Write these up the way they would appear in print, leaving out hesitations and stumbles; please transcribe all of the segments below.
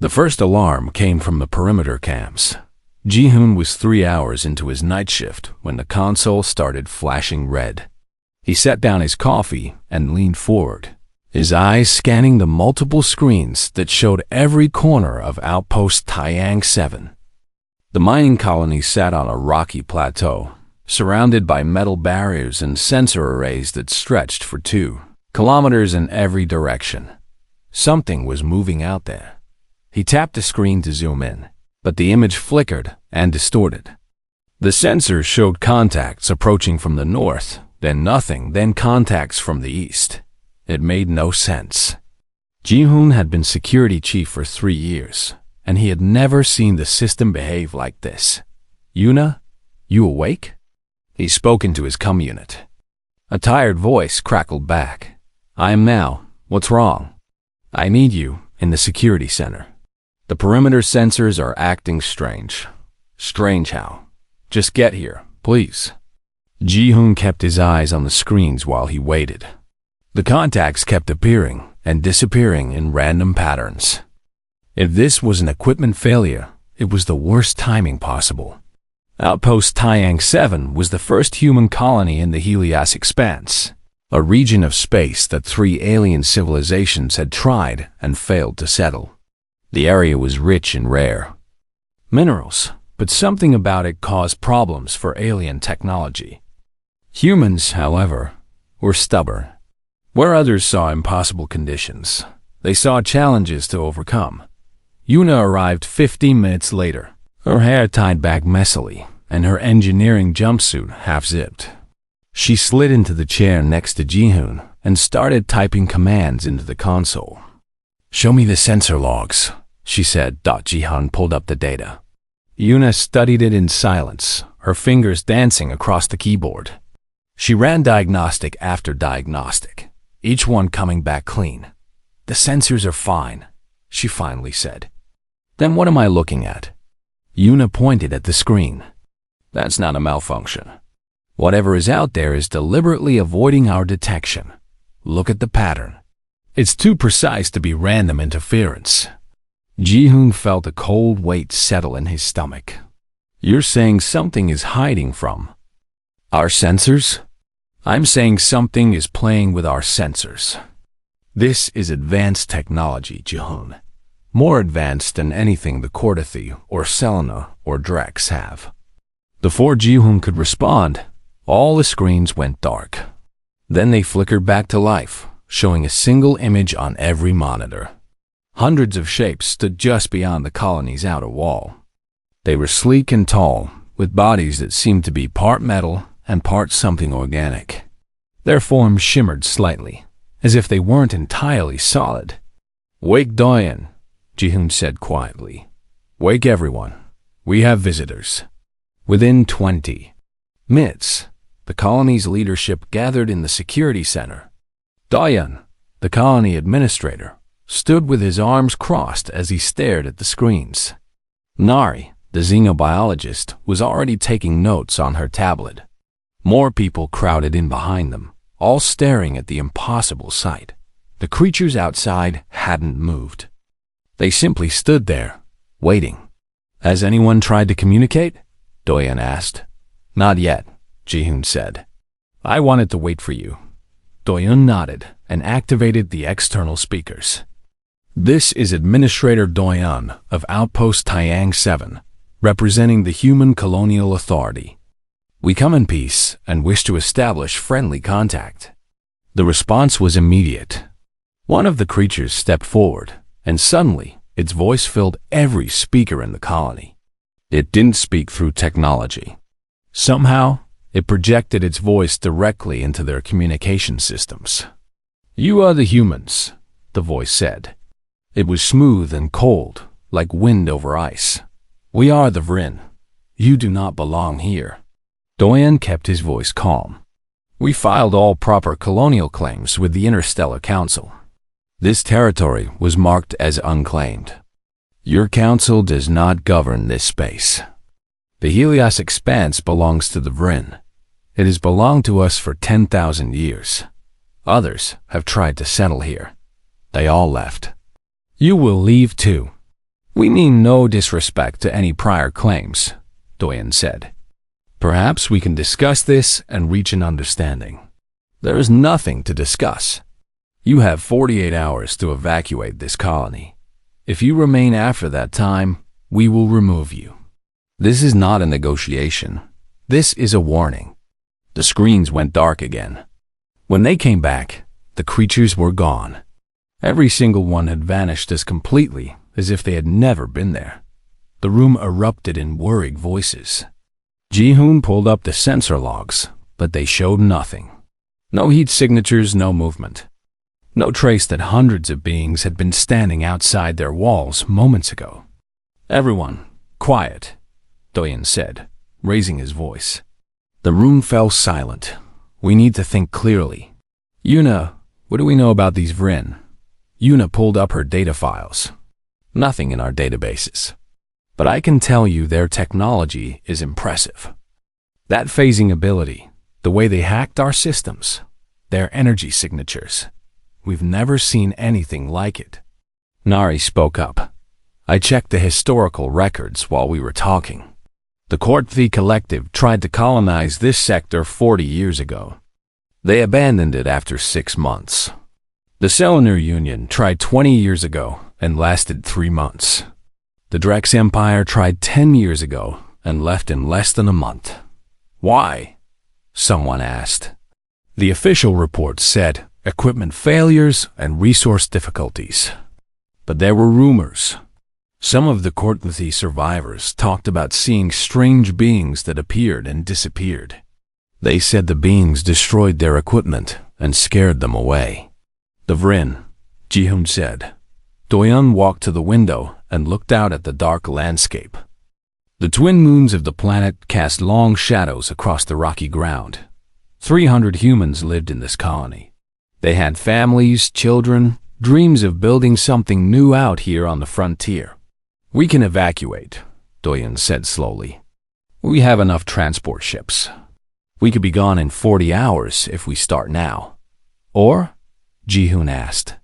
The first alarm came from the perimeter cams. Ji-hoon was 3 hours into his night shift when the console started flashing red. He set down his coffee and leaned forward, his eyes scanning the multiple screens that showed every corner of Outpost Taiyang 7. The mining colony sat on a rocky plateau, surrounded by metal barriers and sensor arrays that stretched for 2 kilometers in every direction. Something was moving out there. He tapped the screen to zoom in, but the image flickered and distorted. The sensors showed contacts approaching from the north, then nothing, then contacts from the east. It made no sense. Ji-hoon had been security chief for 3 years, and he had never seen the system behave like this. "Yuna, you awake?" He spoke into his comm unit. A tired voice crackled back. "I am now. What's wrong?" "I need you in the security center. The perimeter sensors are acting strange." "Strange how? Just get here, please." Ji-hoon kept his eyes on the screens while he waited. The contacts kept appearing and disappearing in random patterns. If this was an equipment failure, it was the worst timing possible. Outpost Taiyang 7 was the first human colony in the Helios Expanse, a region of space that 3 alien civilizations had tried and failed to settle. The area was rich in rare minerals, but something about it caused problems for alien technology. Humans, however, were stubborn. Where others saw impossible conditions, they saw challenges to overcome. Yuna arrived 15 minutes later, her hair tied back messily and her engineering jumpsuit half-zipped. She slid into the chair next to Ji-hoon and started typing commands into the console. "Show me the sensor logs," she said. Ji-hoon pulled up the data. Yuna studied it in silence, her fingers dancing across the keyboard. She ran diagnostic after diagnostic, each one coming back clean. "The sensors are fine," she finally said. "Then what am I looking at?" Yuna pointed at the screen. "That's not a malfunction. Whatever is out there is deliberately avoiding our detection. Look at the pattern. It's too precise to be random interference." Ji-hoon felt a cold weight settle in his stomach. "You're saying something is hiding from our sensors?" "I'm saying something is playing with our sensors. This is advanced technology, Ji-hoon. More advanced than anything the Cordothi or Selena or Drex have." Before Ji-hoon could respond, all the screens went dark. Then they flickered back to life, showing a single image on every monitor. Hundreds of shapes stood just beyond the colony's outer wall. They were sleek and tall, with bodies that seemed to be part metal and part something organic. Their forms shimmered slightly, as if they weren't entirely solid. "Wake Doyen," Ji-hoon said quietly. "Wake everyone. We have visitors." Within 20 minutes, the colony's leadership gathered in the security center. Doyen, the colony administrator, stood with his arms crossed as he stared at the screens. Nari, the xenobiologist, was already taking notes on her tablet. More people crowded in behind them, all staring at the impossible sight. The creatures outside hadn't moved. They simply stood there, waiting. "Has anyone tried to communicate?" Doyen asked. "Not yet," Ji-hoon said. "I wanted to wait for you." Doyen nodded and activated the external speakers. "This is Administrator Doyen of Outpost Taiyang 7, representing the Human Colonial Authority. We come in peace and wish to establish friendly contact." The response was immediate. One of the creatures stepped forward, and suddenly its voice filled every speaker in the colony. It didn't speak through technology. Somehow, it projected its voice directly into their communication systems. "You are the humans," the voice said. It was smooth and cold, like wind over ice. "We are the Vrin. You do not belong here." Doyen kept his voice calm. "We filed all proper colonial claims with the Interstellar Council. This territory was marked as unclaimed. Your council does not govern this space. The Helios Expanse belongs to the Vrin. It has belonged to us for 10,000 years. Others have tried to settle here. They all left. You will leave too." We mean no disrespect to any prior claims, Doyen said. Perhaps we can discuss this and reach an understanding. There is nothing to discuss. You have 48 hours to evacuate this colony. If you remain after that time, we will remove you. This is not a negotiation. This is a warning. The screens went dark again. When they came back, the creatures were gone. Every single one had vanished as completely as if they had never been there. The room erupted in worried voices. Ji-hoon pulled up the sensor logs, but they showed nothing. No heat signatures, no movement. No trace that hundreds of beings had been standing outside their walls moments ago. Everyone, quiet, Doyen said, raising his voice. The room fell silent. We need to think clearly. Yuna, what do we know about these Vrin? Yuna pulled up her data files. Nothing in our databases. But I can tell you their technology is impressive. That phasing ability, the way they hacked our systems, their energy signatures. We've never seen anything like it. Nari spoke up. I checked the historical records while we were talking. The Kortvi Collective tried to colonize this sector 40 years ago. They abandoned it after 6 months. The Selenar Union tried 20 years ago and lasted 3 months. The Drex Empire tried 10 years ago and left in less than a month. Why? Someone asked. The official report said equipment failures and resource difficulties. But there were rumors. Some of the Kortvi survivors talked about seeing strange beings that appeared and disappeared. They said the beings destroyed their equipment and scared them away. The Vrin, Ji-hoon said. Doyen walked to the window and looked out at the dark landscape. The twin moons of the planet cast long shadows across the rocky ground. 300 humans lived in this colony. They had families, children, dreams of building something new out here on the frontier. We can evacuate, Doyen said slowly. We have enough transport ships. We could be gone in 40 hours if we start now. Or? Ji-hoon asked.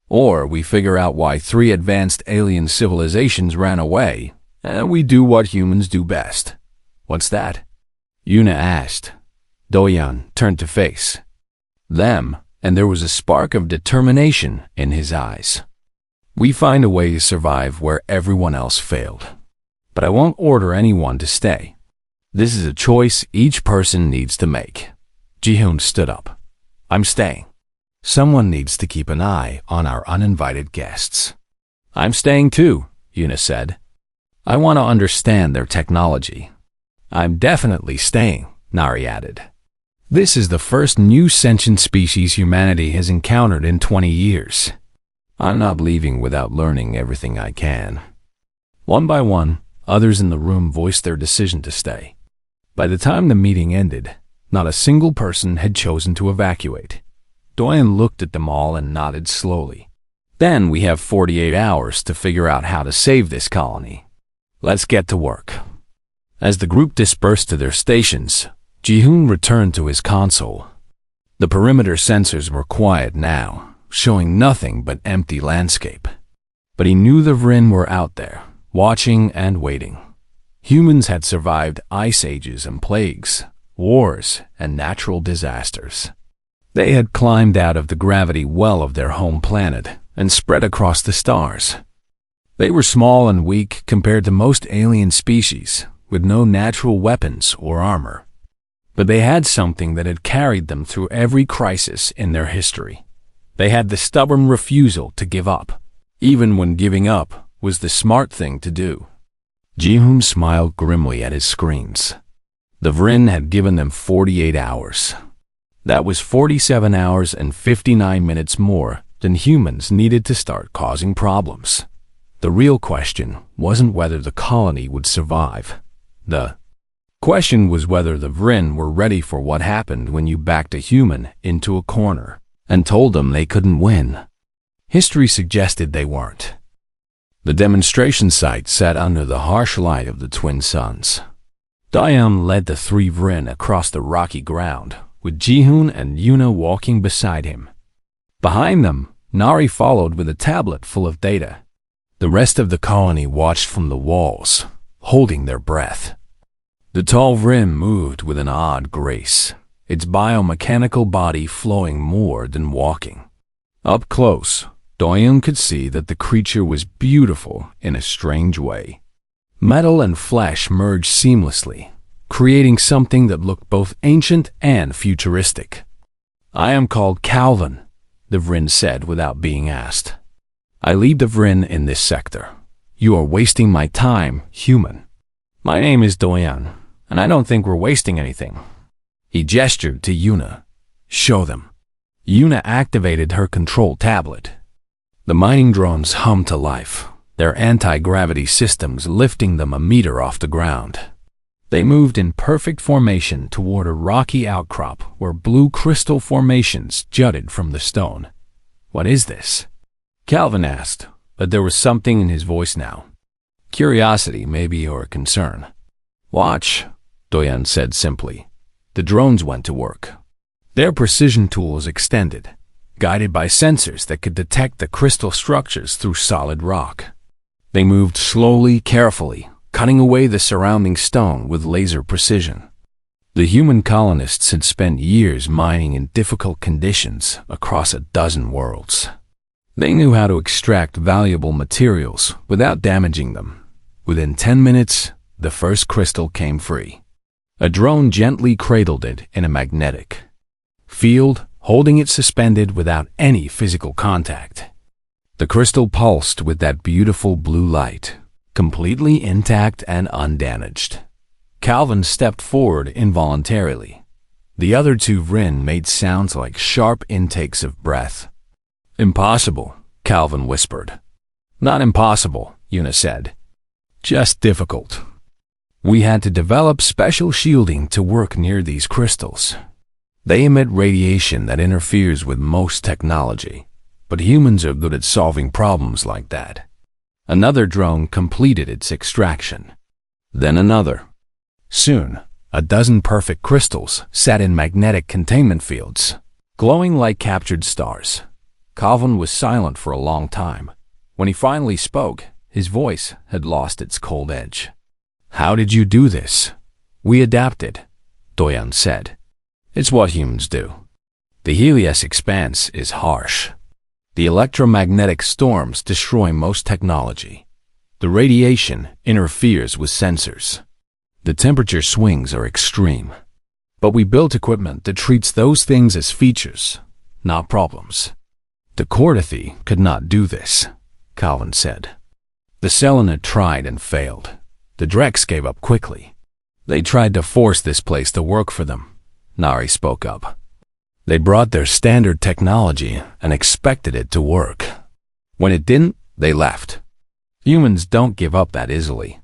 Or we figure out why 3 advanced alien civilizations ran away, and we do what humans do best. What's that? Yuna asked. Doyen turned to face them, and there was a spark of determination in his eyes. We find a way to survive where everyone else failed. But I won't order anyone to stay. This is a choice each person needs to make. Ji-hoon stood up. I'm staying. Someone needs to keep an eye on our uninvited guests. I'm staying too, Yuna said. I want to understand their technology. I'm definitely staying, Nari added. This is the first new sentient species humanity has encountered in 20 years. I'm not leaving without learning everything I can. One by one, others in the room voiced their decision to stay. By the time the meeting ended, not a single person had chosen to evacuate. Doyen looked at them all and nodded slowly. Then we have 48 hours to figure out how to save this colony. Let's get to work. As the group dispersed to their stations, Ji-hoon returned to his console. The perimeter sensors were quiet now, showing nothing but empty landscape. But he knew the Vrin were out there, watching and waiting. Humans had survived ice ages and plagues, wars, and natural disasters. They had climbed out of the gravity well of their home planet and spread across the stars. They were small and weak compared to most alien species, with no natural weapons or armor. But they had something that had carried them through every crisis in their history. They had the stubborn refusal to give up, even when giving up was the smart thing to do. Ji-hoon smiled grimly at his screens. The Vrin had given them 48 hours. That was 47 hours and 59 minutes more than humans needed to start causing problems. The real question wasn't whether the colony would survive. The question was whether the Vrin were ready for what happened when you backed a human into a corner and told them they couldn't win. History suggested they weren't. The demonstration site sat under the harsh light of the twin suns. Doyen led the 3 Vrin across the rocky ground, with Ji-hoon and Yuna walking beside him. Behind them, Nari followed with a tablet full of data. The rest of the colony watched from the walls, holding their breath. The tall Vrin moved with an odd grace, its biomechanical body flowing more than walking. Up close, Doyen could see that the creature was beautiful in a strange way. Metal and flesh merged seamlessly, creating something that looked both ancient and futuristic. "I am called Calvin," the Vrin said without being asked. "I lead the Vrin in this sector. You are wasting my time, human." "My name is Doyen, and I don't think we're wasting anything." He gestured to Yuna. "Show them." Yuna activated her control tablet. The mining drones hummed to life, their anti-gravity systems lifting them a meter off the ground. They moved in perfect formation toward a rocky outcrop where blue crystal formations jutted from the stone. "What is this?" Calvin asked, but there was something in his voice now. Curiosity, maybe, or concern. "Watch," Doyen said simply. The drones went to work. Their precision tools extended, guided by sensors that could detect the crystal structures through solid rock. They moved slowly, carefully, cutting away the surrounding stone with laser precision. The human colonists had spent years mining in difficult conditions across a dozen worlds. They knew how to extract valuable materials without damaging them. Within 10 minutes, the first crystal came free. A drone gently cradled it in a magnetic field, holding it suspended without any physical contact. The crystal pulsed with that beautiful blue light, completely intact and undamaged. Calvin stepped forward involuntarily. The other two Vrin made sounds like sharp intakes of breath. "Impossible," Calvin whispered. "Not impossible," Yuna said. "Just difficult. We had to develop special shielding to work near these crystals. They emit radiation that interferes with most technology, but humans are good at solving problems like that." Another drone completed its extraction. Then another. Soon, a dozen perfect crystals sat in magnetic containment fields, glowing like captured stars. Calvin was silent for a long time. When he finally spoke, his voice had lost its cold edge. "How did you do this?" "We adapted," Doyen said. "It's what humans do. The Helios expanse is harsh. The electromagnetic storms destroy most technology. The radiation interferes with sensors. The temperature swings are extreme. But we built equipment that treats those things as features, not problems." "The Cordathy could not do this," Calvin said. "The Selena tried and failed. The Drex gave up quickly. They tried to force this place to work for them," Nari spoke up. "They brought their standard technology and expected it to work. When it didn't, they left. Humans don't give up that easily."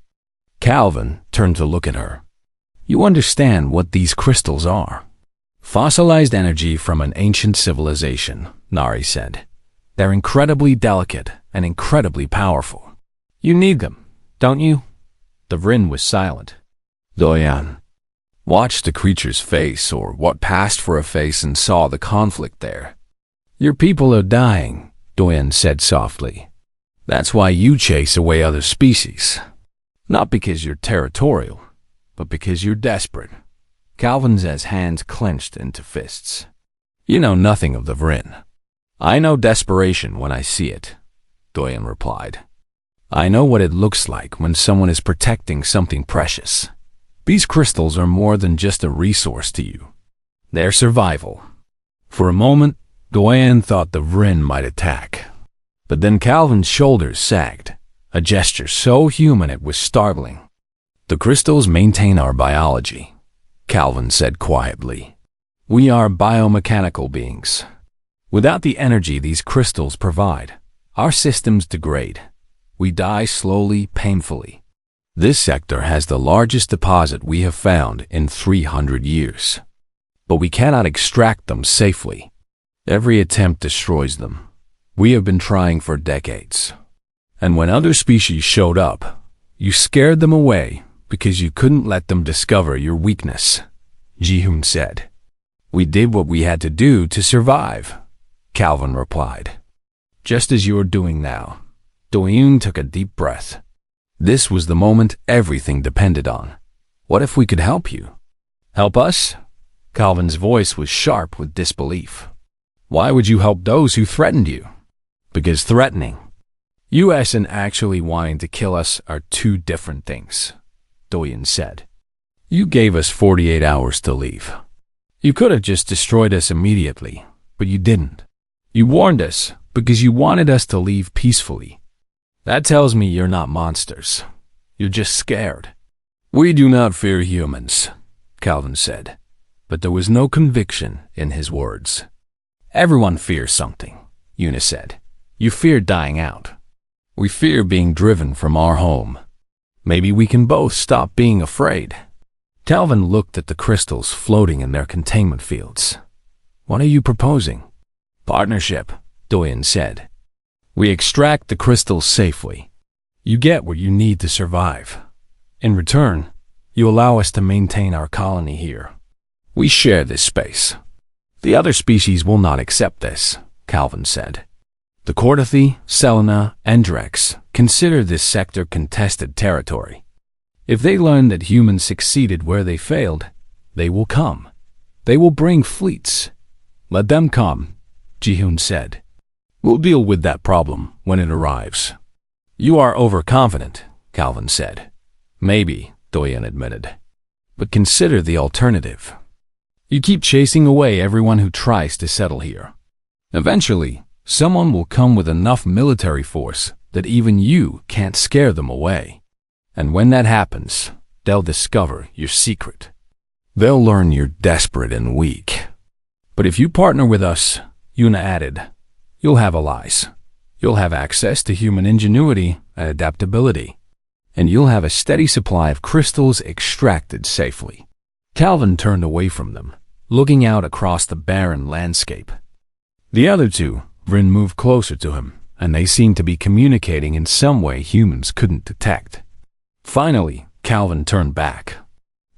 Calvin turned to look at her. "You understand what these crystals are?" "Fossilized energy from an ancient civilization," Nari said. "They're incredibly delicate and incredibly powerful. You need them, don't you?" The Vrin was silent. Doyen watched the creature's face, or what passed for a face, and saw the conflict there. "Your people are dying," Doyen said softly. "That's why you chase away other species. Not because you're territorial, but because you're desperate." Calvin's hands clenched into fists. "You know nothing of the Vrin." "I know desperation when I see it," Doyen replied. "I know what it looks like when someone is protecting something precious. These crystals are more than just a resource to you. They're survival." For a moment, Doyen thought the Vrin might attack. But then Calvin's shoulders sagged, a gesture so human it was startling. "The crystals maintain our biology," Calvin said quietly. "We are biomechanical beings. Without the energy these crystals provide, our systems degrade. We die slowly, painfully. This sector has the largest deposit we have found in 300 years. But we cannot extract them safely. Every attempt destroys them. We have been trying for decades. And when other species showed up, you scared them away because you couldn't let them discover your weakness," Ji-hoon said. "We did what we had to do to survive," Calvin replied. "Just as you're doing now." Do-yoon took a deep breath. This was the moment everything depended on. What if we could help you? Help us? Calvin's voice was sharp with disbelief. Why would you help those who threatened you? Because threatening us and actually wanting to kill us are two different things, Do-yoon said. You gave us 48 hours to leave. You could have just destroyed us immediately, but you didn't. You warned us because you wanted us to leave peacefully. That tells me you're not monsters. You're just scared. We do not fear humans, Calvin said, but there was no conviction in his words. Everyone fears something, Una said. You fear dying out. We fear being driven from our home. Maybe we can both stop being afraid. Calvin looked at the crystals floating in their containment fields. What are you proposing? Partnership, Do-yoon said. We extract the crystals safely. You get what you need to survive. In return, you allow us to maintain our colony here. We share this space. The other species will not accept this, Calvin said. The Cordothi, Selena, and Drex consider this sector contested territory. If they learn that humans succeeded where they failed, they will come. They will bring fleets. Let them come, Ji-hoon said. We'll deal with that problem when it arrives. You are overconfident, Calvin said. Maybe, Do-yoon admitted. But consider the alternative. You keep chasing away everyone who tries to settle here. Eventually, someone will come with enough military force that even you can't scare them away. And when that happens, they'll discover your secret. They'll learn you're desperate and weak. But if you partner with us, Una added, you'll have allies. You'll have access to human ingenuity and adaptability. And you'll have a steady supply of crystals extracted safely. Calvin turned away from them, looking out across the barren landscape. The other two, Vryn, moved closer to him, and they seemed to be communicating in some way humans couldn't detect. Finally, Calvin turned back.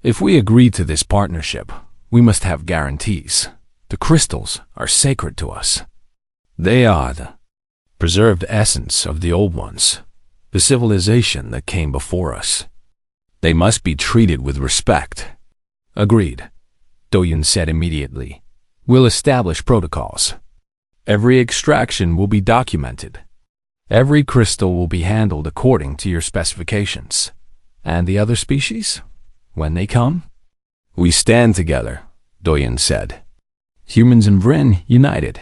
If we agree to this partnership, we must have guarantees. The crystals are sacred to us. They are the preserved essence of the old ones, the civilization that came before us. They must be treated with respect. Agreed, Do-yoon said immediately. We'll establish protocols. Every extraction will be documented. Every crystal will be handled according to your specifications. And the other species? When they come? We stand together, Do-yoon said. Humans and Vryn united.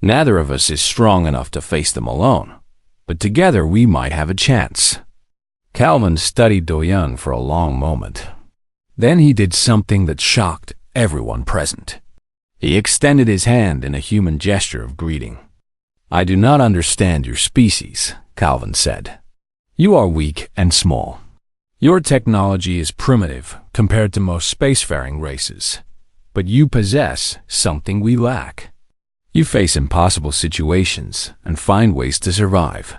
Neither of us is strong enough to face them alone, but together we might have a chance. Calvin studied Do-yoon for a long moment. Then he did something that shocked everyone present. He extended his hand in a human gesture of greeting. I do not understand your species, Calvin said. You are weak and small. Your technology is primitive compared to most spacefaring races, but you possess something we lack. You face impossible situations and find ways to survive.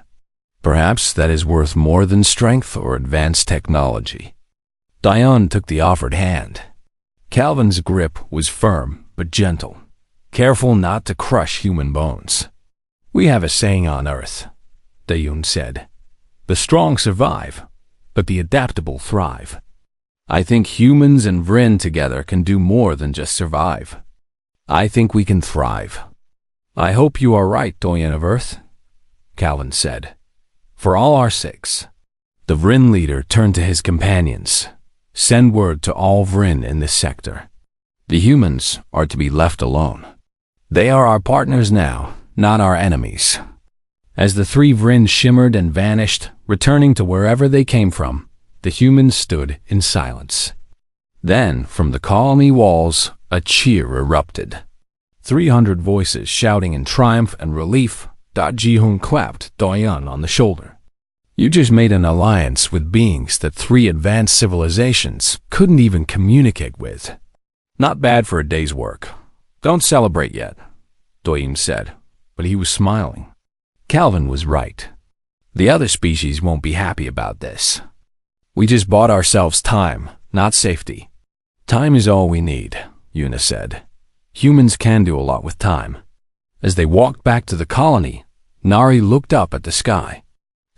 Perhaps that is worth more than strength or advanced technology. Do-yoon took the offered hand. Calvin's grip was firm but gentle, careful not to crush human bones. We have a saying on Earth, Do-yoon said. The strong survive, but the adaptable thrive. I think humans and Vryn together can do more than just survive. I think we can thrive. I hope you are right, Do-yoon of Earth, Calvin said. For all our sakes. The Vryn leader turned to his companions. Send word to all Vryn in this sector. The humans are to be left alone. They are our partners now, not our enemies. As the three Vryn shimmered and vanished, returning to wherever they came from, the humans stood in silence. Then, from the colony walls, a cheer erupted. 300 voices shouting in triumph and relief. Ji-hoon clapped Do-yoon on the shoulder. You just made an alliance with beings that 3 advanced civilizations couldn't even communicate with. Not bad for a day's work. Don't celebrate yet, Do-yoon said, but he was smiling. Calvin was right. The other species won't be happy about this. We just bought ourselves time, not safety. Time is all we need, Una said. Humans can do a lot with time. As they walked back to the colony, Nari looked up at the sky.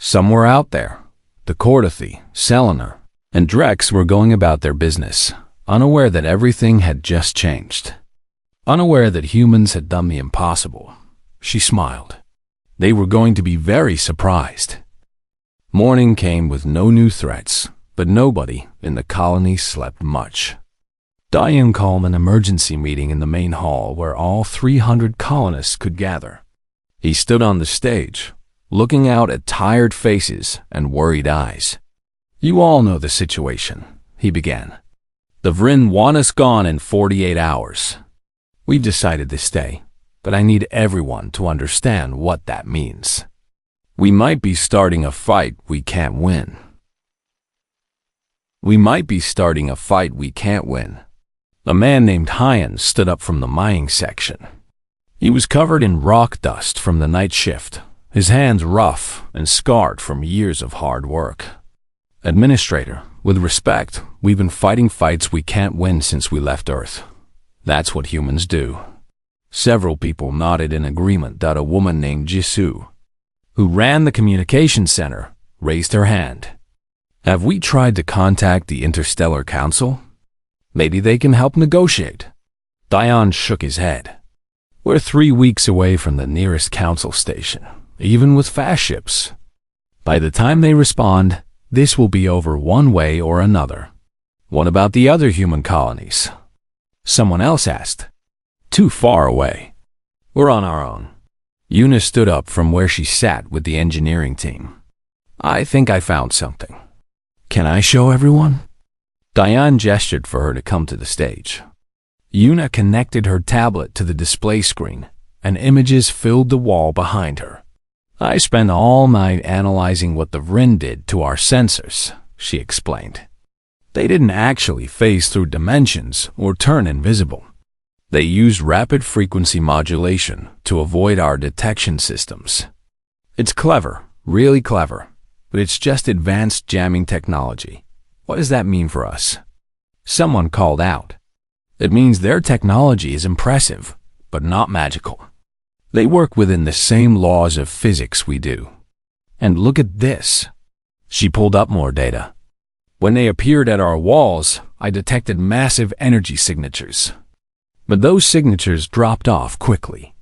Some were out there. The Cordathy, Selenar, and Drex were going about their business, unaware that everything had just changed. Unaware that humans had done the impossible. She smiled. They were going to be very surprised. Morning came with no new threats, but nobody in the colony slept much. Diane called an emergency meeting in the main hall where all 300 colonists could gather. He stood on the stage, looking out at tired faces and worried eyes. "You all know the situation," he began. "The Vryn want us gone in 48 hours. We've decided to stay, but I need everyone to understand what that means. We might be starting a fight we can't win. We might be starting a fight we can't win." A man named Hyan stood up from the mining section. He was covered in rock dust from the night shift, his hands rough and scarred from years of hard work. "Administrator, with respect, we've been fighting fights we can't win since we left Earth. That's what humans do." Several people nodded in agreement. A woman named Jisoo, who ran the communications center, raised her hand. "Have we tried to contact the Interstellar Council? Maybe they can help negotiate." Dion shook his head. "We're 3 weeks away from the nearest council station, even with fast ships. By the time they respond, this will be over one way or another." "What about the other human colonies?" someone else asked. "Too far away. We're on our own." Una stood up from where she sat with the engineering team. "I think I found something. Can I show everyone?" Diane gestured for her to come to the stage. Una connected her tablet to the display screen, and images filled the wall behind her. "I spent all night analyzing what the Vryn did to our sensors," she explained. "They didn't actually phase through dimensions or turn invisible. They used rapid frequency modulation to avoid our detection systems. It's clever, really clever, but it's just advanced jamming technology. What does that mean for us?" Someone called out. "It means their technology is impressive, but not magical. They work within the same laws of physics we do. And look at this." She pulled up more data. "When they appeared at our walls, I detected massive energy signatures. But those signatures dropped off quickly.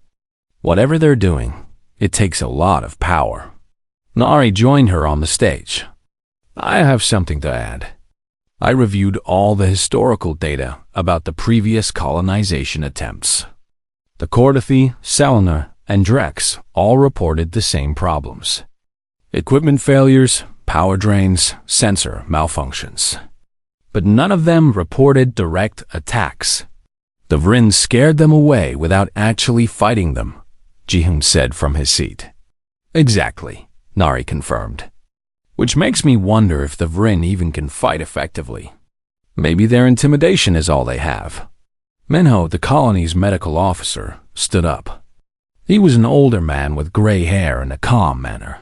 Whatever they're doing, it takes a lot of power." Nari joined her on the stage. "I have something to add. I reviewed all the historical data about the previous colonization attempts. The Cordathy, Selenar, and Drex all reported the same problems. Equipment failures, power drains, sensor malfunctions. But none of them reported direct attacks. The Vryn scared them away without actually fighting them," Jihoon said from his seat. "Exactly," Nari confirmed. "Which makes me wonder if the Vryn even can fight effectively. Maybe their intimidation is all they have." Minho, the colony's medical officer, stood up. He was an older man with gray hair and a calm manner.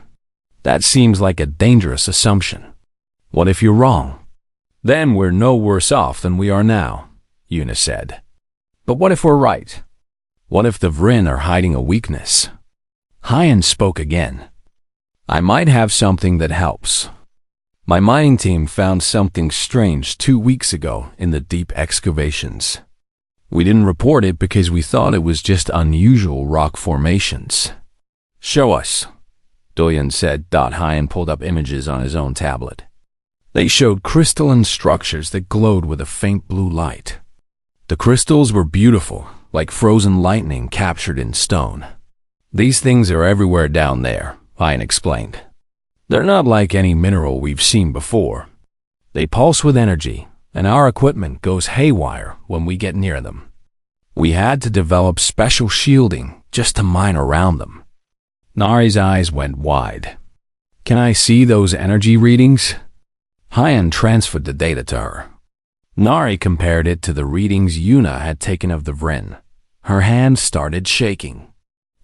"That seems like a dangerous assumption. What if you're wrong?" "Then we're no worse off than we are now," Una said. "But what if we're right? What if the Vryn are hiding a weakness?" Hyan spoke again. "I might have something that helps. My mining team found something strange 2 weeks ago in the deep excavations. We didn't report it because we thought it was just unusual rock formations." "Show us," Doyen said. Hyan pulled up images on his own tablet. They showed crystalline structures that glowed with a faint blue light. The crystals were beautiful, like frozen lightning captured in stone. "These things are everywhere down there," Hyan explained. "They're not like any mineral we've seen before. They pulse with energy, and our equipment goes haywire when we get near them. We had to develop special shielding just to mine around them." Nari's eyes went wide. "Can I see those energy readings?" Hyan transferred the data to her. Nari compared it to the readings Una had taken of the Vryn. Her hand started shaking.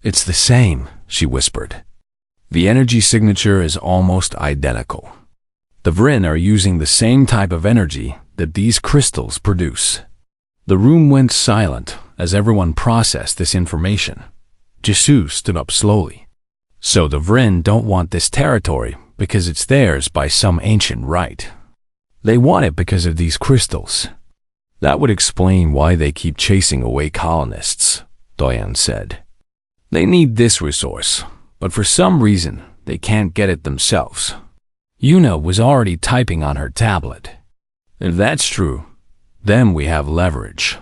"It's the same," she whispered. "The energy signature is almost identical. The Vryn are using the same type of energy that these crystals produce." The room went silent as everyone processed this information. Jisoo stood up slowly. "So the Vryn don't want this territory because it's theirs by some ancient right. They want it because of these crystals. That would explain why they keep chasing away colonists, Doyan said. They need this resource, but for some reason, they can't get it themselves. Yuna was already typing on her tablet. If that's true, then we have leverage.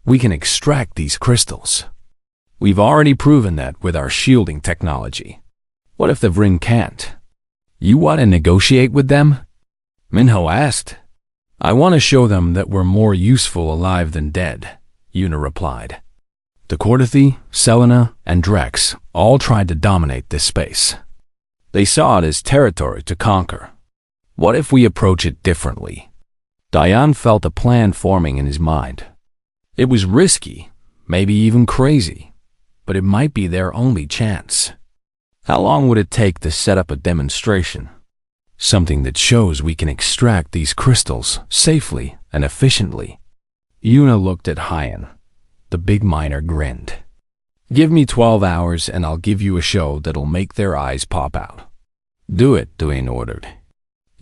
We can extract these crystals. We've already proven that with our shielding technology. What if the Vrin can't? You want to negotiate with them? Minho asked. I want to show them that we're more useful alive than dead, Yuna replied. The Cordothi, Selena, and Drex all tried to dominate this space. They saw it as territory to conquer. What if we approach it differently? Diane felt a plan forming in his mind. It was risky, maybe even crazy, but it might be their only chance. How long would it take to set up a demonstration? Something that shows we can extract these crystals safely and efficiently. Yuna looked at Hyan. The big miner grinned. Give me 12 hours and I'll give you a show that'll make their eyes pop out. Do it, Duane ordered.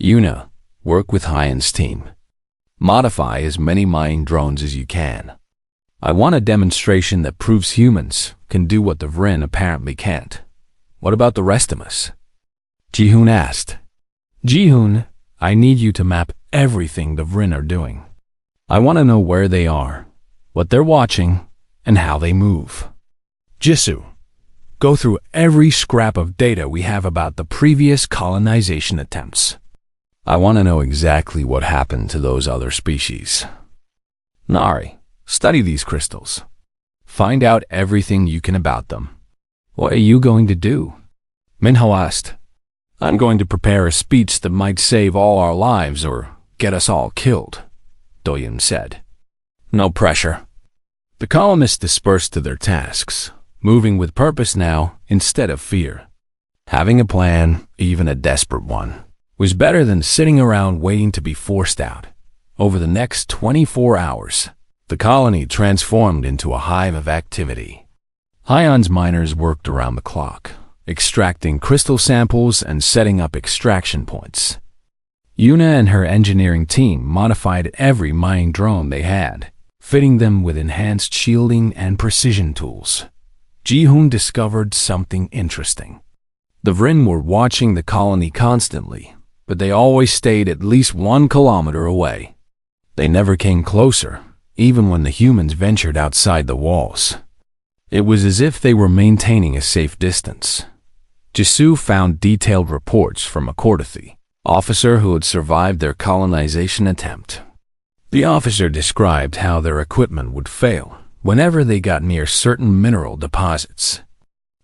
Yuna, work with Hyan's team. Modify as many mining drones as you can. I want a demonstration that proves humans can do what the Vrin apparently can't. What about the rest of us? Jihoon asked. Jihoon, I need you to map everything the Vrin are doing. I want to know where they are, what they're watching, and how they move. Jisoo, go through every scrap of data we have about the previous colonization attempts. I want to know exactly what happened to those other species. Nari, study these crystals. Find out everything you can about them. What are you going to do? Minho asked. I'm going to prepare a speech that might save all our lives or get us all killed, Doyun said. No pressure. The colonists dispersed to their tasks, moving with purpose now instead of fear. Having a plan, even a desperate one, was better than sitting around waiting to be forced out. Over the next 24 hours, the colony transformed into a hive of activity. Hyan's miners worked around the clock, extracting crystal samples and setting up extraction points. Yuna and her engineering team modified every mining drone they had, fitting them with enhanced shielding and precision tools. Jihoon discovered something interesting. The Vrin were watching the colony constantly, but they always stayed at least 1 kilometer away. They never came closer, even when the humans ventured outside the walls. It was as if they were maintaining a safe distance. Jisoo found detailed reports from a Cordothi officer who had survived their colonization attempt. The officer described how their equipment would fail whenever they got near certain mineral deposits.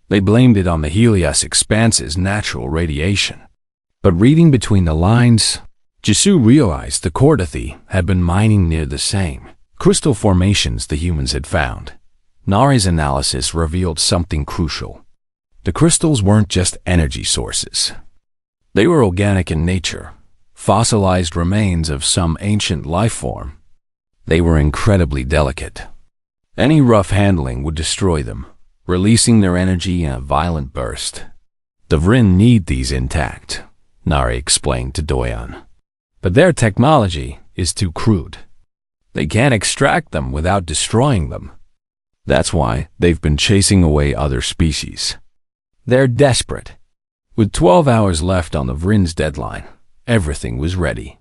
They blamed it on the Helios Expanse's natural radiation. But reading between the lines, Jisoo realized the Cordothi had been mining near the same crystal formations the humans had found. Nari's analysis revealed something crucial. The crystals weren't just energy sources. They were organic in nature, fossilized remains of some ancient life form. They were incredibly delicate. Any rough handling would destroy them, releasing their energy in a violent burst. The Vrin need these intact, Nari explained to Doyan. But their technology is too crude. They can't extract them without destroying them. That's why they've been chasing away other species. They're desperate. With 12 hours left on the Vrin's deadline, everything was ready.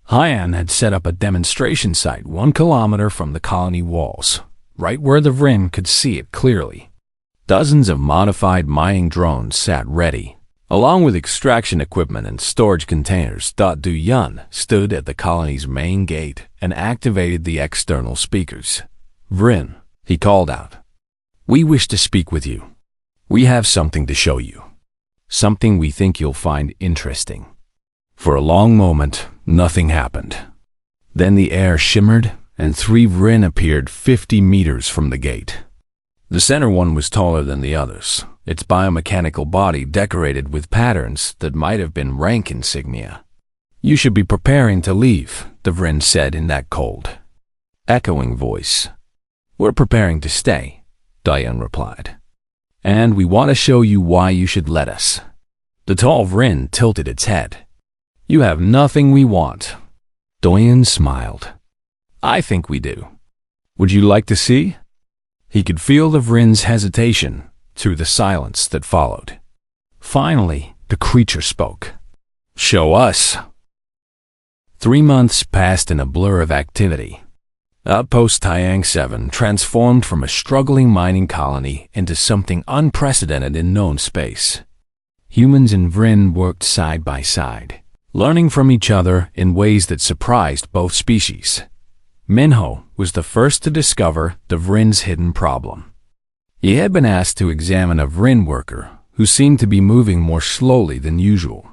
Hyan had set up a demonstration site 1 kilometer from the colony walls, right where the Vrin could see it clearly. Dozens of modified mining drones sat ready, along with extraction equipment and storage containers. Du Yun stood at the colony's main gate and activated the external speakers. Vrin, he called out. We wish to speak with you. We have something to show you. Something we think you'll find interesting. For a long moment, nothing happened. Then the air shimmered and 3 Vrin appeared 50 meters from the gate. The center one was taller than the others, its biomechanical body decorated with patterns that might have been rank insignia. You should be preparing to leave, the Vrin said in that cold, echoing voice. We're preparing to stay, Diane replied. And we want to show you why you should let us. The tall Vrin tilted its head. You have nothing we want. Doyen smiled. I think we do. Would you like to see? He could feel the Vrin's hesitation through the silence that followed. Finally, the creature spoke. Show us. 3 months passed in a blur of activity. Outpost Taiyang 7 transformed from a struggling mining colony into something unprecedented in known space. Humans and Vrin worked side by side, learning from each other in ways that surprised both species. Minho was the first to discover the Vrin's hidden problem. He had been asked to examine a Vrin worker who seemed to be moving more slowly than usual.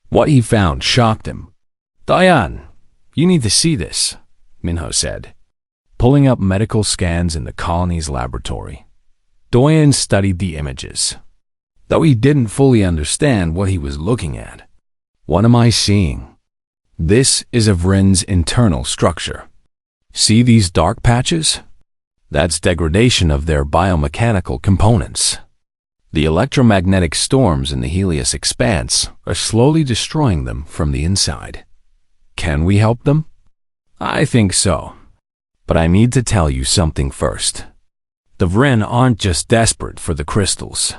What he found shocked him. Diane, you need to see this, Minho said, pulling up medical scans in the colony's laboratory. Doyen studied the images, though he didn't fully understand what he was looking at. What am I seeing? This is a Vrin's internal structure. See these dark patches? That's degradation of their biomechanical components. The electromagnetic storms in the Helios expanse are slowly destroying them from the inside. Can we help them? I think so. But I need to tell you something first. The Vrin aren't just desperate for the crystals.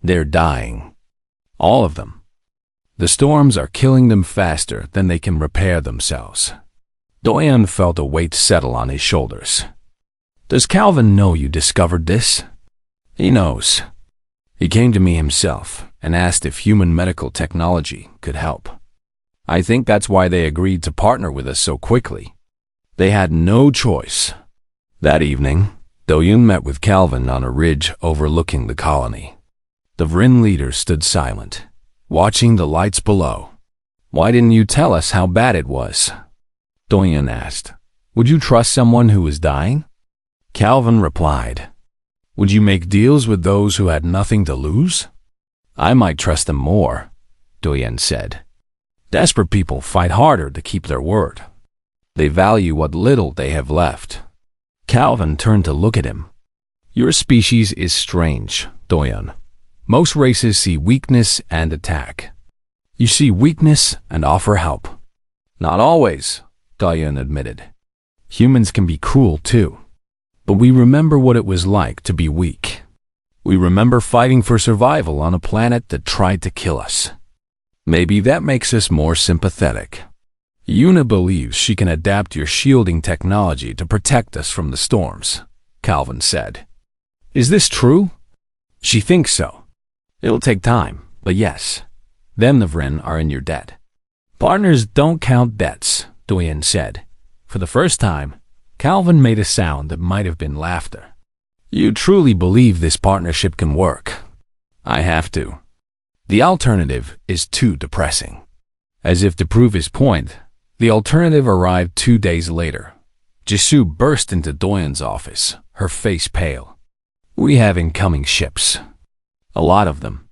They're dying. All of them. The storms are killing them faster than they can repair themselves. Doyen felt a weight settle on his shoulders. Does Calvin know you discovered this? He knows. He came to me himself and asked if human medical technology could help. I think that's why they agreed to partner with us so quickly. They had no choice. That evening, Doyen met with Calvin on a ridge overlooking the colony. The Vrin leader stood silent, watching the lights below. Why didn't you tell us how bad it was? Doyen asked. Would you trust someone who was dying? Calvin replied. Would you make deals with those who had nothing to lose? I might trust them more, Doyen said. Desperate people fight harder to keep their word. They value what little they have left. Calvin turned to look at him. Your species is strange, Doyen. Most races see weakness and attack. You see weakness and offer help. Not always, Doyen admitted. Humans can be cruel too. But we remember what it was like to be weak. We remember fighting for survival on a planet that tried to kill us. Maybe that makes us more sympathetic. Yuna believes she can adapt your shielding technology to protect us from the storms, Calvin said. Is this true? She thinks so. It'll take time, but yes. Them the Vrin are in your debt. Partners don't count debts, Doyen said. For the first time, Calvin made a sound that might have been laughter. You truly believe this partnership can work? I have to. The alternative is too depressing. As if to prove his point, the alternative arrived 2 days later. Jisoo burst into Doyen's office, her face pale. We have incoming ships. A lot of them.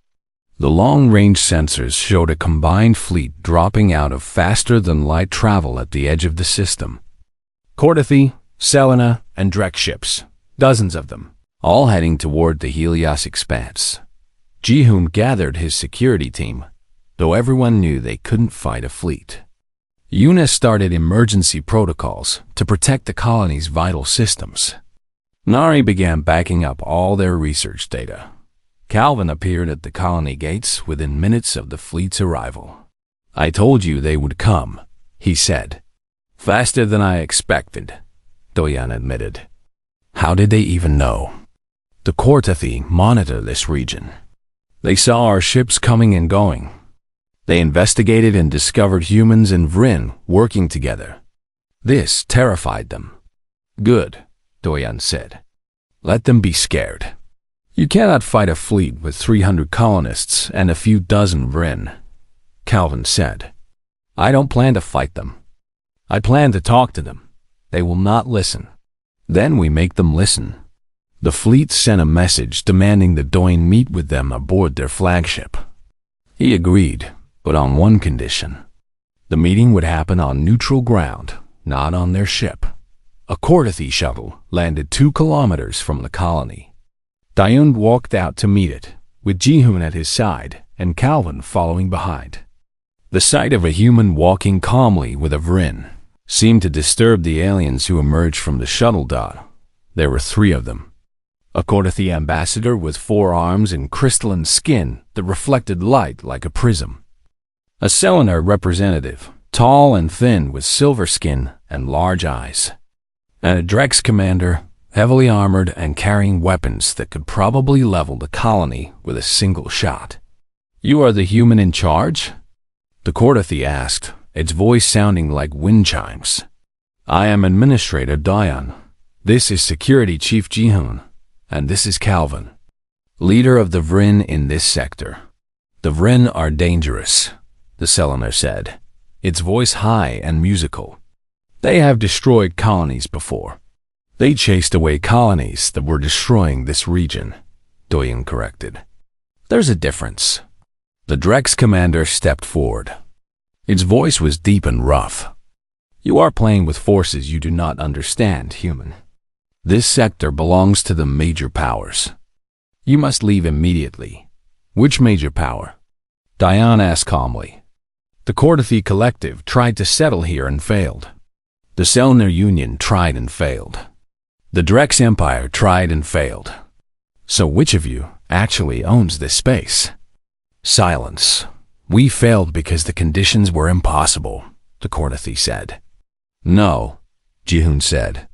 The long-range sensors showed a combined fleet dropping out of faster-than-light travel at the edge of the system. Cortothy, Selena, and Drek ships, dozens of them, all heading toward the Helios expanse. Ji-hoon gathered his security team, though everyone knew they couldn't fight a fleet. Yuna started emergency protocols to protect the colony's vital systems. Nari began backing up all their research data. Calvin appeared at the colony gates within minutes of the fleet's arrival. I told you they would come, he said. Faster than I expected, Doyen admitted. How did they even know? The Cortothy monitor this region. They saw our ships coming and going. They investigated and discovered humans and Vrin working together. This terrified them. Good, Doyen said. Let them be scared. You cannot fight a fleet with 300 colonists and a few dozen Vrin, Calvin said. I don't plan to fight them. I plan to talk to them. They will not listen. Then we make them listen. The fleet sent a message demanding that Doyen meet with them aboard their flagship. He agreed, but on one condition. The meeting would happen on neutral ground, not on their ship. A Cortothy shuttle landed 2 kilometers from the colony. Doyen walked out to meet it, with Ji-hoon at his side and Calvin following behind. The sight of a human walking calmly with a Vrin seemed to disturb the aliens who emerged from the shuttle dot. There were 3 of them. A Cordothi ambassador with 4 arms and crystalline skin that reflected light like a prism. A Selenar representative, tall and thin with silver skin and large eyes. And a Drex commander, heavily armored and carrying weapons that could probably level the colony with a single shot. "You are the human in charge?" the Cordothi asked, its voice sounding like wind chimes. "I am Administrator Dion. This is Security Chief Jihoon, and this is Calvin, leader of the Vrin in this sector." "The Vrin are dangerous," the Selenar said, its voice high and musical. "They have destroyed colonies before." "They chased away colonies that were destroying this region," Doyen corrected. "There's a difference." The Drex commander stepped forward. Its voice was deep and rough. "You are playing with forces you do not understand, human. This sector belongs to the major powers. You must leave immediately." "Which major power?" Dion asked calmly. "The Cordothi Collective tried to settle here and failed. The Selenar Union tried and failed. The Drex Empire tried and failed. So which of you actually owns this space?" "Silence. We failed because the conditions were impossible," the Cordothi said. "No," Jihoon said.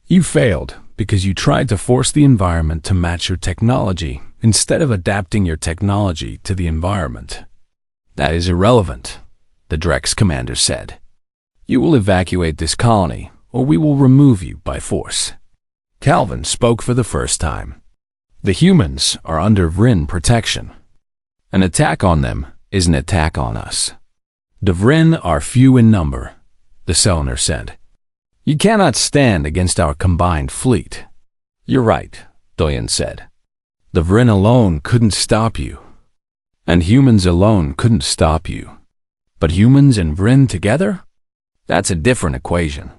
"You failed because you tried to force the environment to match your technology instead of adapting your technology to the environment." "That is irrelevant," the Drex commander said. "You will evacuate this colony, or we will remove you by force." Calvin spoke for the first time. "The humans are under Vrin protection. An attack on them is an attack on us." "The Vrin are few in number," the Selenar said. "You cannot stand against our combined fleet." "You're right," Doyen said. "The Vrin alone couldn't stop you. And humans alone couldn't stop you. But humans and Vrin together? That's a different equation."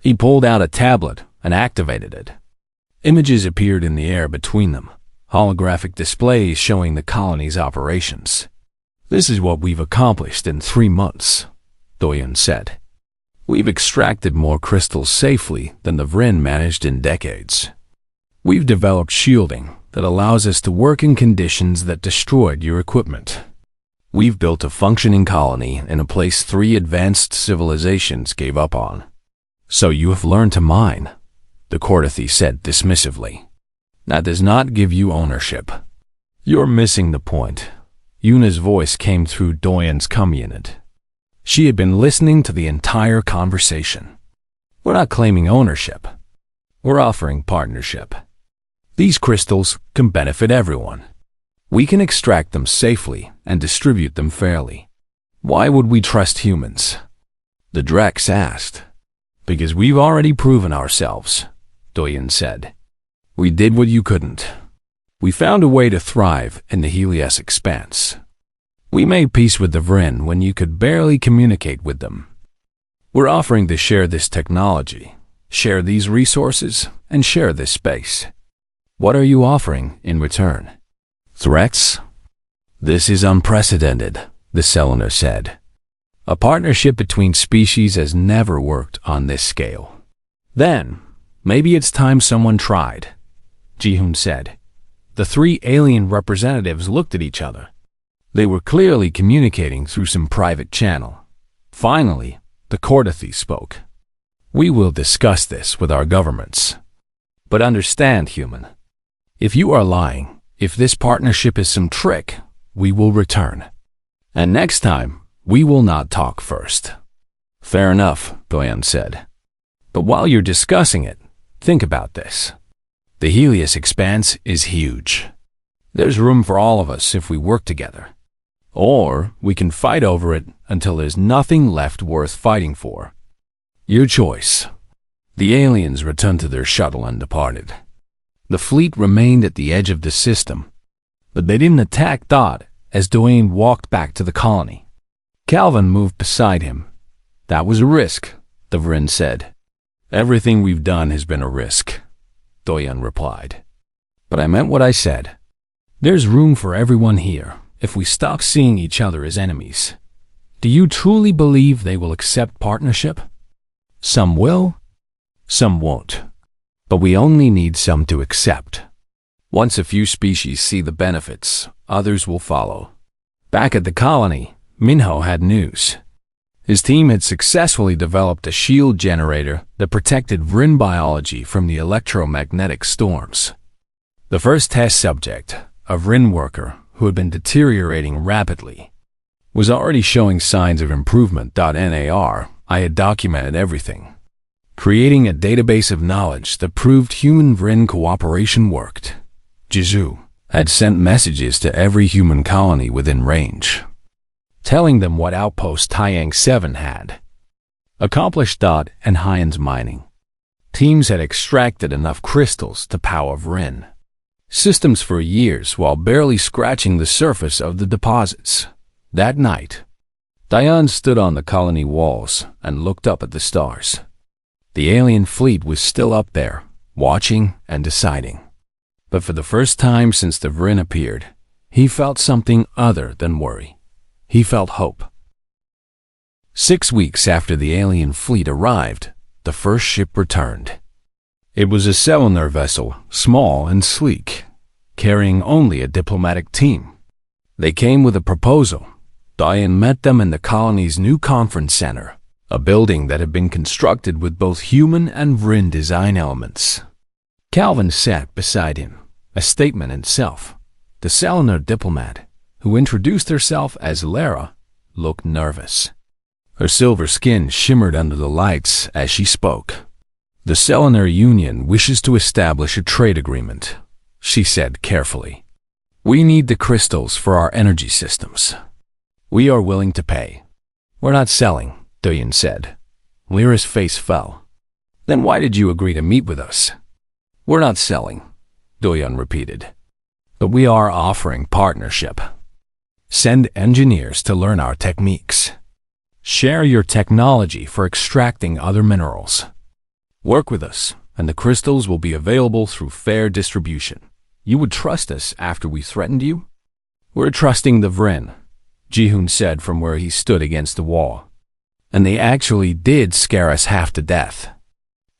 He pulled out a tablet and activated it. Images appeared in the air between them, holographic displays showing the colony's operations. "This is what we've accomplished in 3 months," Doyen said. "We've extracted more crystals safely than the Vrin managed in decades. We've developed shielding that allows us to work in conditions that destroyed your equipment. We've built a functioning colony in a place 3 advanced civilizations gave up on." "So you have learned to mine," the Cordothi said dismissively. "That does not give you ownership." "You're missing the point." Yuna's voice came through Doyen's cum unit. She had been listening to the entire conversation. "We're not claiming ownership. We're offering partnership. These crystals can benefit everyone. We can extract them safely and distribute them fairly. Why would we trust humans?" the Drex asked. "Because we've already proven ourselves," Doyen said. "We did what you couldn't. We found a way to thrive in the Helios expanse. We made peace with the Vrin when you could barely communicate with them. We're offering to share this technology, share these resources, and share this space. What are you offering in return?" "Threats?" "This is unprecedented," the Selenar said. "A partnership between species has never worked on this scale." "Then, maybe it's time someone tried," Jihoon said. The 3 alien representatives looked at each other. They were clearly communicating through some private channel. Finally, the Cordothi spoke. "We will discuss this with our governments. But understand, human, if you are lying, if this partnership is some trick, we will return. And next time, we will not talk first." "Fair enough," Doyen said. "But while you're discussing it, think about this. The Helios expanse is huge. There's room for all of us if we work together. Or we can fight over it until there's nothing left worth fighting for. Your choice." The aliens returned to their shuttle and departed. The fleet remained at the edge of the system, but they didn't attack Dot as Doyen walked back to the colony. Calvin moved beside him. "That was a risk," the Vrin said. "Everything we've done has been a risk," Doyen replied. "But I meant what I said. There's room for everyone here if we stop seeing each other as enemies, do you truly believe they will accept partnership? Some will, some won't. But we only need some to accept. Once a few species see the benefits, others will follow. Back at the colony, Minho had news. His team had successfully developed a shield generator that protected Vrin biology from the electromagnetic storms. The first test subject, a Vrin worker who had been deteriorating rapidly, was already showing signs of improvement. NAR, I had documented everything, creating a database of knowledge that proved human-Vrin cooperation worked. Jizu had sent messages to every human colony within range, telling them what outpost Taiyang 7 had accomplished. And Hyan's mining teams had extracted enough crystals to power Vrin systems for years while barely scratching the surface of the deposits. That night, Diane stood on the colony walls and looked up at the stars. The alien fleet was still up there, watching and deciding. But for the first time since the Vrin appeared, he felt something other than worry. He felt hope. 6 weeks after the alien fleet arrived, the first ship returned. It was a Selenar vessel, small and sleek, carrying only a diplomatic team. They came with a proposal. Diane met them in the colony's new conference center, a building that had been constructed with both human and Vrin design elements. Calvin sat beside him, a statement in itself. The Selenar diplomat, who introduced herself as Lara, looked nervous. Her silver skin shimmered under the lights as she spoke. The Selenar Union wishes to establish a trade agreement, she said carefully. We need the crystals for our energy systems. We are willing to pay. We're not selling, Doyen said. Lyra's face fell. Then why did you agree to meet with us? We're not selling, Doyen repeated. But we are offering partnership. Send engineers to learn our techniques. Share your technology for extracting other minerals. Work with us, and the crystals will be available through fair distribution. You would trust us after we threatened you? We're trusting the Vrin, Jihoon said from where he stood against the wall. And they actually did scare us half to death.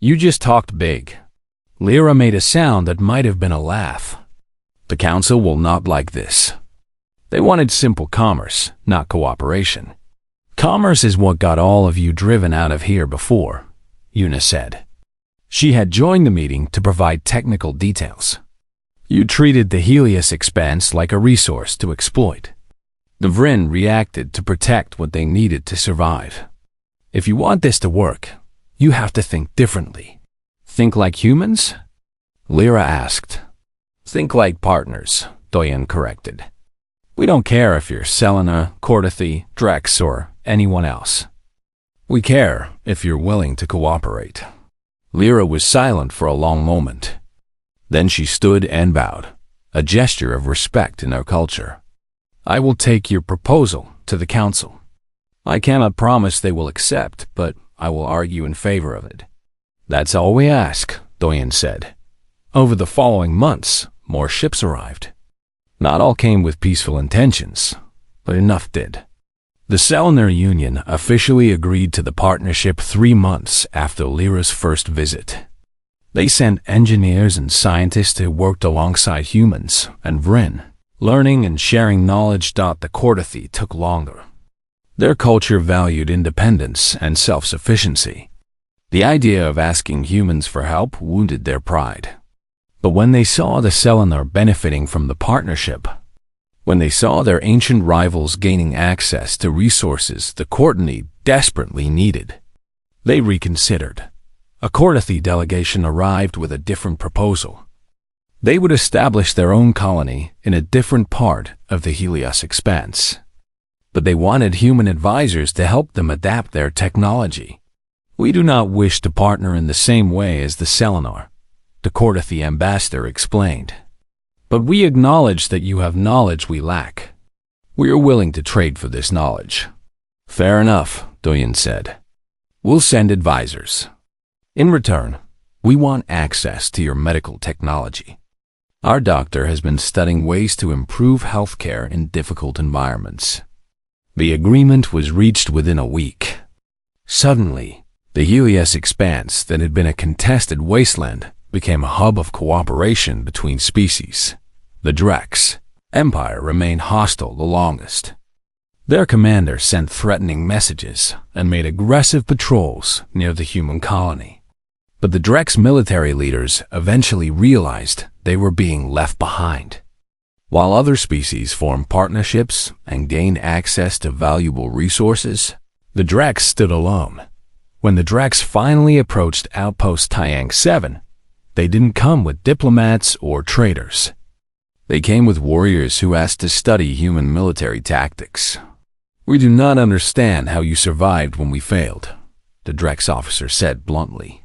You just talked big. Lyra made a sound that might have been a laugh. The council will not like this. They wanted simple commerce, not cooperation. Commerce is what got all of you driven out of here before, Yuna said. She had joined the meeting to provide technical details. You treated the Helios expanse like a resource to exploit. The Vrin reacted to protect what they needed to survive. If you want this to work, you have to think differently. Think like humans? Lyra asked. Think like partners, Doyen corrected. We don't care if you're Selena, Cordathy, Drex, or anyone else. We care if you're willing to cooperate. Lyra was silent for a long moment. Then she stood and bowed, a gesture of respect in her culture. I will take your proposal to the council. I cannot promise they will accept, but I will argue in favor of it. That's all we ask, Doyen said. Over the following months, more ships arrived. Not all came with peaceful intentions, but enough did. The Selenar Union officially agreed to the partnership 3 months after Lyra's first visit. They sent engineers and scientists who worked alongside humans and Vrin. Learning and sharing knowledge. The Cordathy took longer. Their culture valued independence and self-sufficiency. The idea of asking humans for help wounded their pride. But when they saw the Selenar benefiting from the partnership, when they saw their ancient rivals gaining access to resources the Cordathy desperately needed, they reconsidered. A Cordathy delegation arrived with a different proposal. They would establish their own colony in a different part of the Helios expanse. But they wanted human advisors to help them adapt their technology. We do not wish to partner in the same way as the Selenar, the Cordathy ambassador explained. But we acknowledge that you have knowledge we lack. We are willing to trade for this knowledge. Fair enough, Doyen said. We'll send advisors. In return, we want access to your medical technology. Our doctor has been studying ways to improve healthcare in difficult environments. The agreement was reached within a week. Suddenly, the UES expanse that had been a contested wasteland became a hub of cooperation between species. The Drex Empire remained hostile the longest. Their commander sent threatening messages and made aggressive patrols near the human colony. But the Drex military leaders eventually realized they were being left behind. While other species formed partnerships and gained access to valuable resources, the Drex stood alone. When the Drex finally approached Outpost Tiang 7, they didn't come with diplomats or traders. They came with warriors who asked to study human military tactics. "We do not understand how you survived when we failed," the Drex officer said bluntly.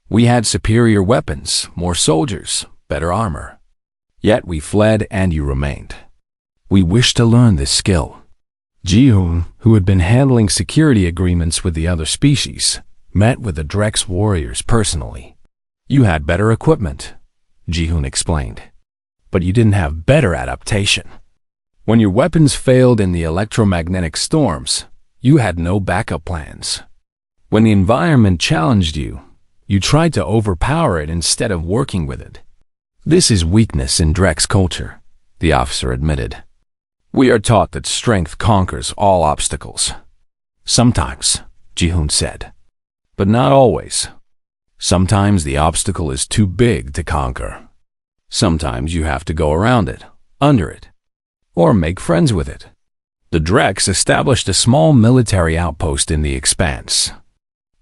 "We had superior weapons, more soldiers, better armor. Yet we fled and you remained. We wish to learn this skill." Ji-hoon, who had been handling security agreements with the other species, met with the Drex warriors personally. "You had better equipment," Ji-hoon explained, "but you didn't have better adaptation. When your weapons failed in the electromagnetic storms, you had no backup plans. When the environment challenged you, you tried to overpower it instead of working with it. This is weakness in Drex culture," the officer admitted. "We are taught that strength conquers all obstacles." "Sometimes," Ji-hoon said, "but not always. Sometimes the obstacle is too big to conquer. Sometimes you have to go around it, under it, or make friends with it." The Drex established a small military outpost in the expanse,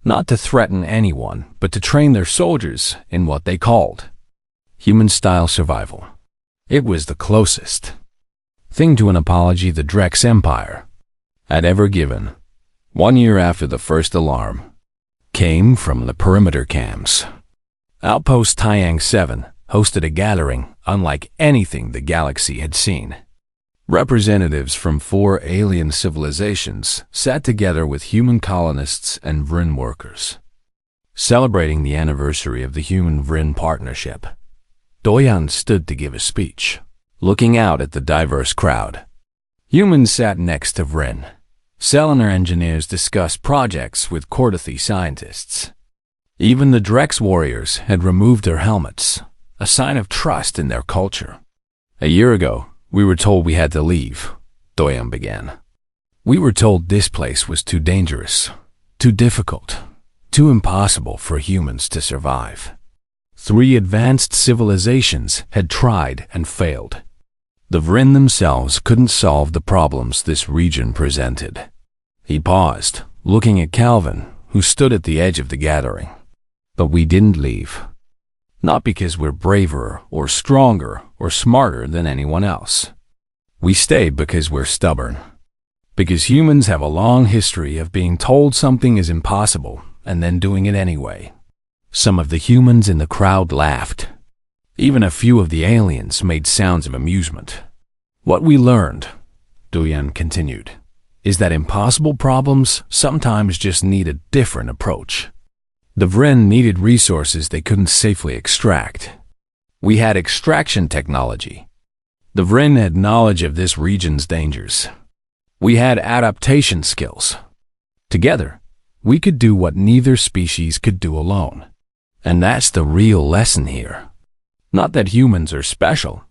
not to threaten anyone, but to train their soldiers in what they called human-style survival. It was the closest thing to an apology the Drex Empire had ever given. 1 year after the first alarm came from the perimeter cams, Outpost Tiang 7 hosted a gathering unlike anything the galaxy had seen. Representatives from 4 alien civilizations sat together with human colonists and Vrin workers, celebrating the anniversary of the human-Vrin partnership. Doyan stood to give a speech, looking out at the diverse crowd. Humans sat next to Vrin. Selenar engineers discussed projects with Cordothi scientists. Even the Drex warriors had removed their helmets, a sign of trust in their culture. "A year ago, we were told we had to leave," Doyan began. "We were told this place was too dangerous, too difficult, too impossible for humans to survive. 3 advanced civilizations had tried and failed. The Vrin themselves couldn't solve the problems this region presented." He paused, looking at Calvin, who stood at the edge of the gathering. "But we didn't leave. Not because we're braver or stronger or smarter than anyone else. We stayed because we're stubborn. Because humans have a long history of being told something is impossible and then doing it anyway." Some of the humans in the crowd laughed. Even a few of the aliens made sounds of amusement. "What we learned," Doyan continued, "is that impossible problems sometimes just need a different approach. The Vrin needed resources they couldn't safely extract. We had extraction technology. The Vrin had knowledge of this region's dangers. We had adaptation skills. Together, we could do what neither species could do alone. And that's the real lesson here. Not that humans are special,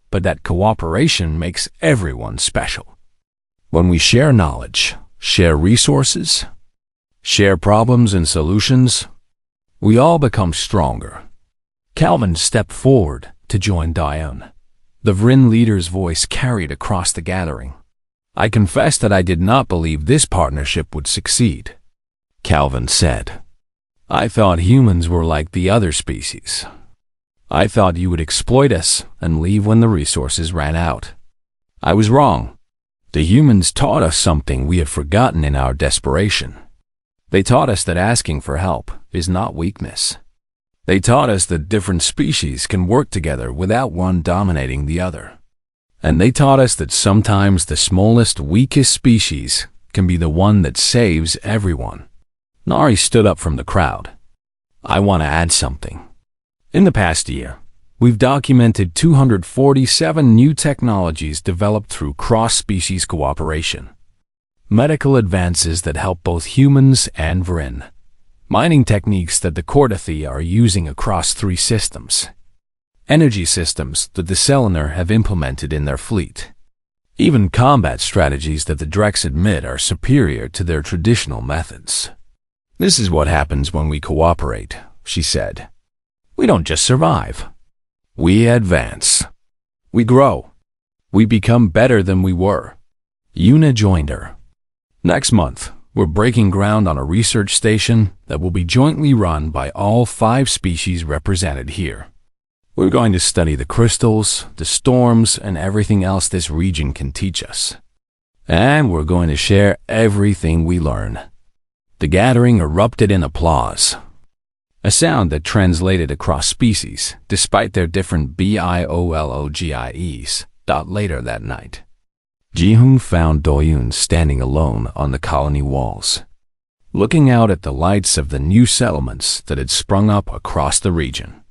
but that cooperation makes everyone special. When we share knowledge, share resources, share problems and solutions, we all become stronger." Calvin stepped forward to join Doyan. The Vrin leader's voice carried across the gathering. "I confess that I did not believe this partnership would succeed," Calvin said. "I thought humans were like the other species. I thought you would exploit us and leave when the resources ran out. I was wrong. The humans taught us something we have forgotten in our desperation. They taught us that asking for help is not weakness. They taught us that different species can work together without one dominating the other. And they taught us that sometimes the smallest, weakest species can be the one that saves everyone." Nari stood up from the crowd. "I want to add something. In the past year, We've documented 247 new technologies developed through cross-species cooperation. Medical advances that help both humans and Vrin. Mining techniques that the Cordathi are using across 3 systems. Energy systems that the Selenar have implemented in their fleet. Even combat strategies that the Drex admit are superior to their traditional methods. This is what happens when we cooperate, she said. We don't just survive. We advance. We grow. We become better than we were. Yuna joined her. Next month, we're breaking ground on a research station that will be jointly run by all 5 species represented here. We're going to study the crystals, the storms, and everything else this region can teach us. And we're going to share everything we learn. The gathering erupted in applause. A sound that translated across species, despite their different biologies. Later that night, Ji-hoon found Do-yoon standing alone on the colony walls, looking out at the lights of the new settlements that had sprung up across the region.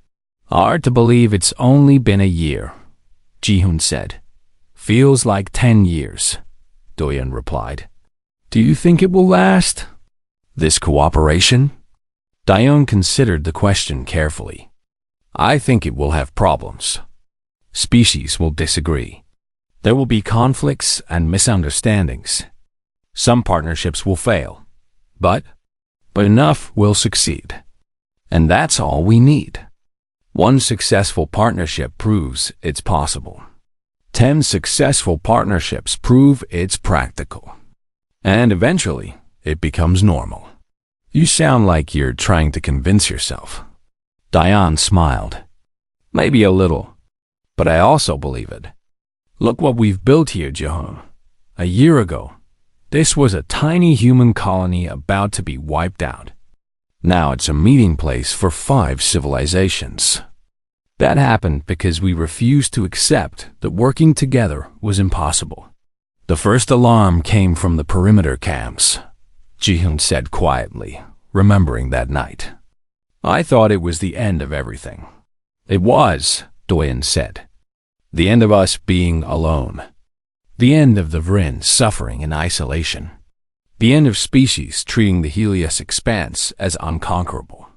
Hard to believe it's only been a year, Ji-hoon said. Feels like 10 years, Do-yoon replied. Do you think it will last? This cooperation? Daeun considered the question carefully. I think it will have problems. Species will disagree. There will be conflicts and misunderstandings. Some partnerships will fail, but enough will succeed. And that's all we need. One successful partnership proves it's possible. 10 successful partnerships prove it's practical. And eventually, it becomes normal. You sound like you're trying to convince yourself. Daeun smiled. Maybe a little, but I also believe it. Look what we've built here, Ji-hoon. A year ago, this was a tiny human colony about to be wiped out. Now it's a meeting place for 5 civilizations. That happened because we refused to accept that working together was impossible. The first alarm came from the perimeter cams, Ji-hoon said quietly, remembering that night. I thought it was the end of everything. It was, Do-yoon said. The end of us being alone. The end of the Vrin suffering in isolation. The end of species treating the Helios expanse as unconquerable.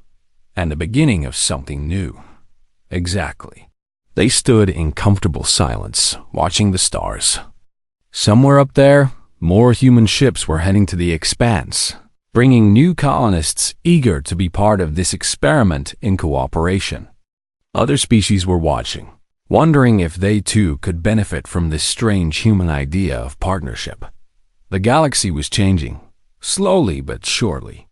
And the beginning of something new. Exactly. They stood in comfortable silence, watching the stars. Somewhere up there, more human ships were heading to the expanse, bringing new colonists eager to be part of this experiment in cooperation. Other species were watching, wondering if they too could benefit from this strange human idea of partnership. The galaxy was changing, slowly but surely.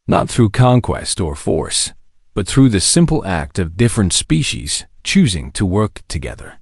Not through conquest or force, but through the simple act of different species choosing to work together.